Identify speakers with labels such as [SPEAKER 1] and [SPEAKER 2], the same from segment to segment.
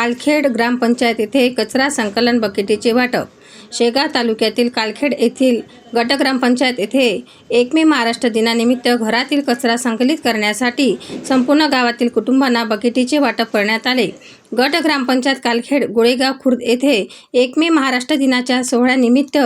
[SPEAKER 1] कालखेड ग्रामपंचायत येथे कचरा संकलन बकेटीचे वाटप। शेगाव तालुक्यातील कालखेड येथील गट ग्रामपंचायत येथे 1 मे महाराष्ट्र दिनानिमित्त घरातील कचरा संकलित करण्यासाठी संपूर्ण गावातील कुटुंबांना बकेटीचे वाटप करण्यात आले। गट ग्रामपंचायत कालखेड गोळेगाव खुर्द येथे 1 मे महाराष्ट्र दिनाच्या सोहळ्यानिमित्त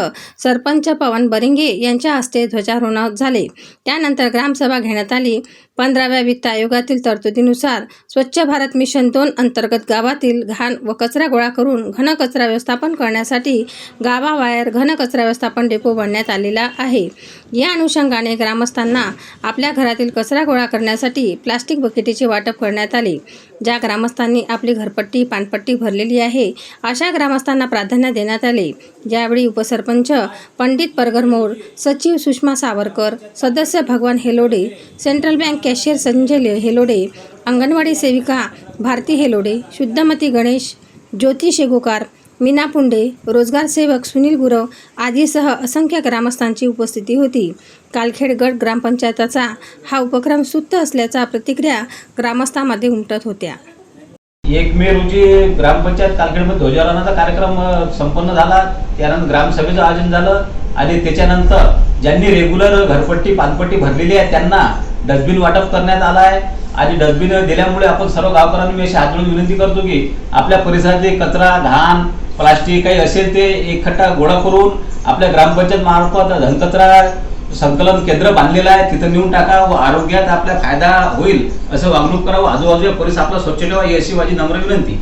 [SPEAKER 1] सरपंच पवन बरिंगे यांच्या हस्ते ध्वजारोहण झाले। त्यानंतर ग्रामसभा घेण्यात आली। 15व्या वित्त आयोगातील तरतुदीनुसार स्वच्छ भारत मिशन 2 अंतर्गत गावातील घाण व कचरा गोळा करून घन कचरा व्यवस्थापन करण्यासाठी गावाबाहेर घन कचरा व्यवस्थापन डेपो बनवण्यात आलेला आहे। या अनुषंगाने ग्रामस्थांना आपल्या घरातील कचरा गोळा करण्यासाठी प्लास्टिक बकेटीचे वाटप करण्यात आले। ज्या ग्रामस्थांनी आपली घरपट्टी पानपट्टी भरलेली आहे अशा ग्रामस्थांना प्राधान्य देण्यात आले। यावेळी उपसरपंच पंडित परगरमोर, सचिव सुषमा सावरकर, सदस्य Bhagwan Helode, central bank cashier Sanjay Helode, anganwadi सेविका भारती हेलोडे, शुद्धमती गणेश, ज्योती शेगोकार, मीना पुंडे, रोजगार सेवक सुनील गुरव आदीसह असंख्य ग्रामस्थांची उपस्थिती होती। कालखेड गट ग्रामपंचायताचा हा उपक्रम स्तुत्य असल्याचा प्रतिक्रिया ग्रामस्थांमध्ये उमटत होत्या।
[SPEAKER 2] 1 मे रोजी ग्रामपंचायत कालखेडमध्ये ध्वजारोहणाचा कार्यक्रम संपन्न झाला। त्यानंतर ग्रामसभेचं आयोजन झालं आणि त्याच्यानंतर ज्यांनी रेग्युलर घरपट्टी पानपट्टी भरलेली आहे त्यांना डस्टबिन वाटप करण्यात आला आहे आणि डस्टबिन दिल्यामुळे आपण सर्व गावकऱ्यांनी मी अशी हात जोडून विनंती करतो की आपल्या परिसरातील कचरा घाण प्लास्टिक काही असेल ते एकखट्टा गोळा करून आपल्या ग्रामपंचायत मार्फत घनकचरा संकलन केंद्र बांधलेलं आहे, तिथं नेऊन टाका व आरोग्यात आपला फायदा होईल असं वागणूक करावं। आजूबाजूच्या परिसर आपला स्वच्छ ठेवा ही अशी माझी नम्र विनंती।